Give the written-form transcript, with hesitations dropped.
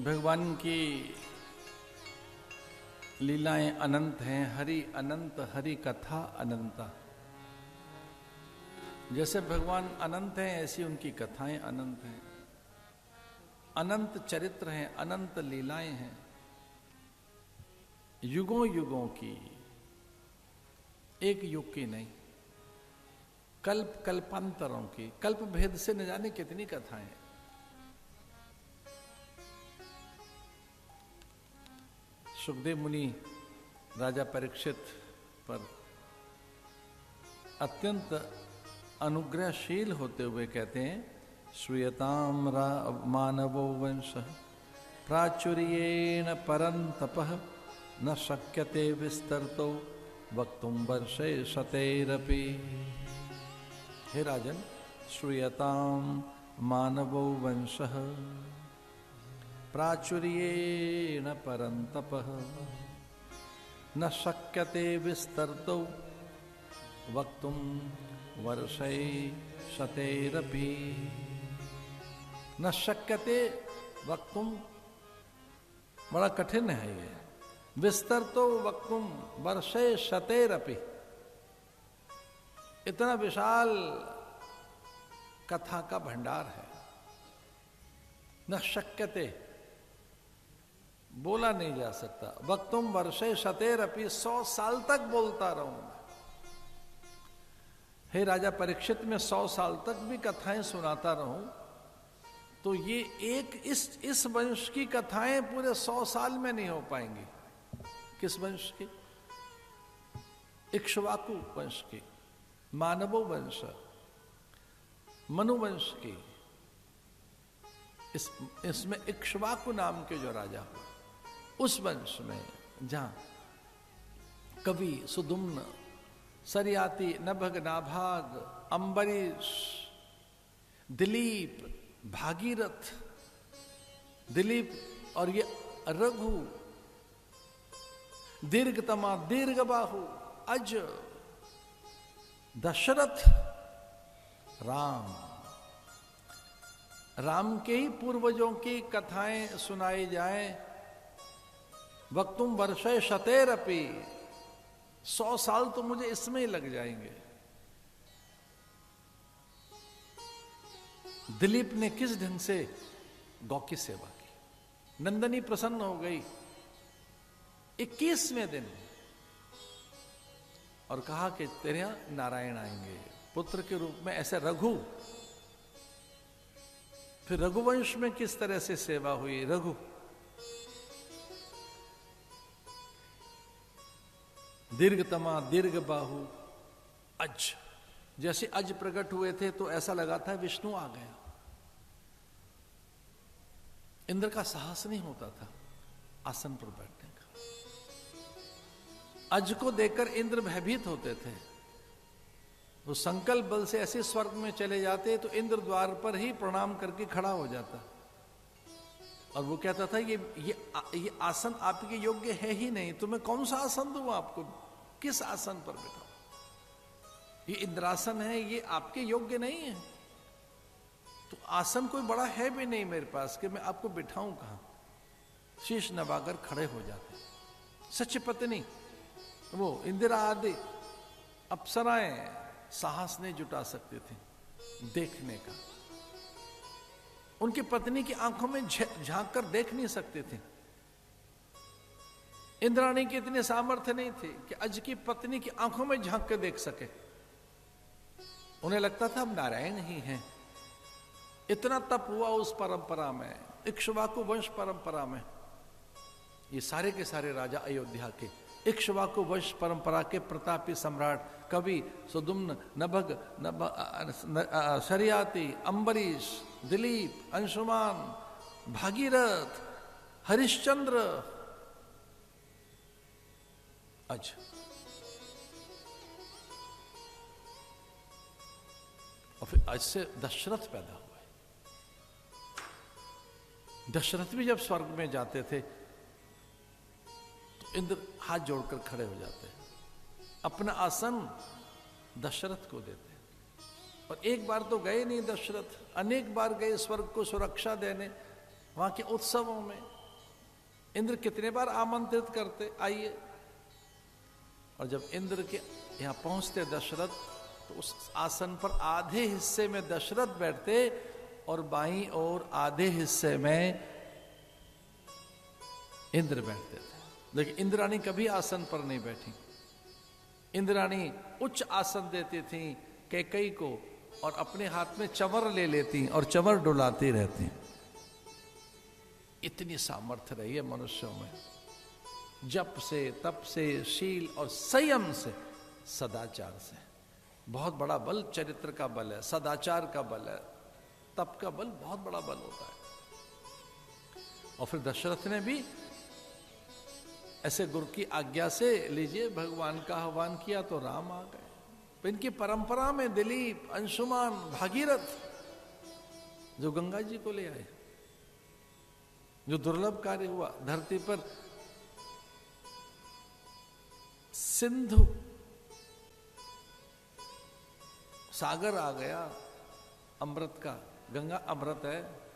भगवान की लीलाएं अनंत हैं, हरि अनंत, हरि कथा अनंता। जैसे भगवान अनंत हैं ऐसी उनकी कथाएं अनंत हैं, अनंत चरित्र हैं, अनंत लीलाएं हैं, युगों युगों की, एक युग की नहीं, कल्प कल्पांतरों की, कल्प भेद से न जाने कितनी कथाएं हैं। सुखदेव मुनि राजा परीक्षित पर अत्यंत अनुग्रहशील होते हुए कहते हैं, श्रूयताम मानवो वंश प्राचुर्येण परंतपः न शक्यते विस्तरतो वक्तुम वर्षे शतैरपि। हे राजन, श्रूयताम मानवो वंशः प्राचुर्येण परंतपः न शक्यते विस्तरतो वक्तुम वर्षै शतैरपि। न शक्यते वक्तुम, बड़ा कठिन है ये, विस्तरतो वक्तुम वर्षै शतैरपि। इतना विशाल कथा का भंडार है। न शक्यते, बोला नहीं जा सकता, वक्तुम वर्षे शतैरपि, 100 साल तक बोलता रहूं। हे राजा परीक्षित, में 100 साल तक भी कथाएं सुनाता रहूं तो ये एक इस वंश की कथाएं पूरे 100 साल में नहीं हो पाएंगी। किस वंश की? इक्ष्वाकु वंश की, मानवो वंश, मनुवंश की। इसमें इक्ष्वाकु नाम के जो राजा हुए, उस वंश में जहां कवि सुदुम्न, सरियाती, नभग, नाभाग, अंबरीश, दिलीप, भागीरथ, दिलीप और ये रघु, दीर्घतमा, दीर्घबाहु, अज, दशरथ, राम के ही पूर्वजों की कथाएं सुनाई जाएं। वक्तुम वर्षे शतैरपि, 100 साल तो मुझे इसमें ही लग जाएंगे। दिलीप ने किस ढंग से गौ की सेवा की, नंदनी प्रसन्न हो गई 21वें दिन और कहा कि तेरे यहां नारायण आएंगे पुत्र के रूप में, ऐसे रघु। फिर रघुवंश में किस तरह से सेवा हुई, रघु, दीर्घतमा, दीर्घबाहु, अज। जैसे अज प्रकट हुए थे तो ऐसा लगा था विष्णु आ गया। इंद्र का साहस नहीं होता था आसन पर बैठने का। अज को देखकर इंद्र भयभीत होते थे। वो संकल्प बल से ऐसे स्वर्ग में चले जाते तो इंद्र द्वार पर ही प्रणाम करके खड़ा हो जाता और वो कहता था ये आसन आपके योग्य है ही नहीं, तो मैं कौन सा आसन दूं आपको, किस आसन पर बैठाऊं? ये इंद्रासन है, ये आपके योग्य नहीं है। तो आसन कोई बड़ा है भी नहीं मेरे पास कि मैं आपको बिठाऊं कहां। शीश नवाकर खड़े हो जाते। सच पत्नी वो इंदिरा आदि अप्सराएं साहस नहीं जुटा सकते थे देखने का। उनकी पत्नी की आंखों में झांक कर देख नहीं सकते थे। इंद्राणी के इतने सामर्थ्य नहीं थे कि अज की पत्नी की आंखों में झांक कर देख सके। उन्हें लगता था अब नारायण ही हैं। इतना तप हुआ उस परंपरा में, इक्ष्वाकु वंश परंपरा में। ये सारे के सारे राजा अयोध्या के इक्ष्वाकु वंश परंपरा के प्रतापी सम्राट, कवि सुदुम्न, नभग, शरियाती, अंबरीश, दिलीप, अंशुमान, भागीरथ, हरिश्चंद्र, अज। और फिर अज से दशरथ पैदा हुए। दशरथ भी जब स्वर्ग में जाते थे तो इंद्र हाथ जोड़कर खड़े हो जाते, अपना आसन दशरथ को देते। और एक बार तो गए नहीं दशरथ, अनेक बार गए स्वर्ग को सुरक्षा देने, वहां के उत्सवों में इंद्र कितने बार आमंत्रित करते, आइए। और जब इंद्र के यहां पहुंचते दशरथ, तो उस आसन पर आधे हिस्से में दशरथ बैठते और बाईं ओर आधे हिस्से में इंद्र बैठते थे। लेकिन इंद्राणी कभी आसन पर नहीं बैठी। इंद्राणी उच्च आसन देती थी कैकेयी को, और अपने हाथ में चंवर ले लेती और चंवर डुलाती रहती। इतनी सामर्थ्य रही है मनुष्यों में, जप से, तप से, शील और संयम से, सदाचार से। बहुत बड़ा बल चरित्र का बल है, सदाचार का बल है, तप का बल बहुत बड़ा बल होता है। और फिर दशरथ ने भी ऐसे गुरु की आज्ञा से, लीजिए, भगवान का आह्वान किया तो राम आ गए। तो इनकी परंपरा में दिलीप, अंशुमान, भागीरथ जो गंगा जी को ले आए, जो दुर्लभ कार्य हुआ धरती पर, सिंधु सागर आ गया अमृत का, गंगा अमृत है,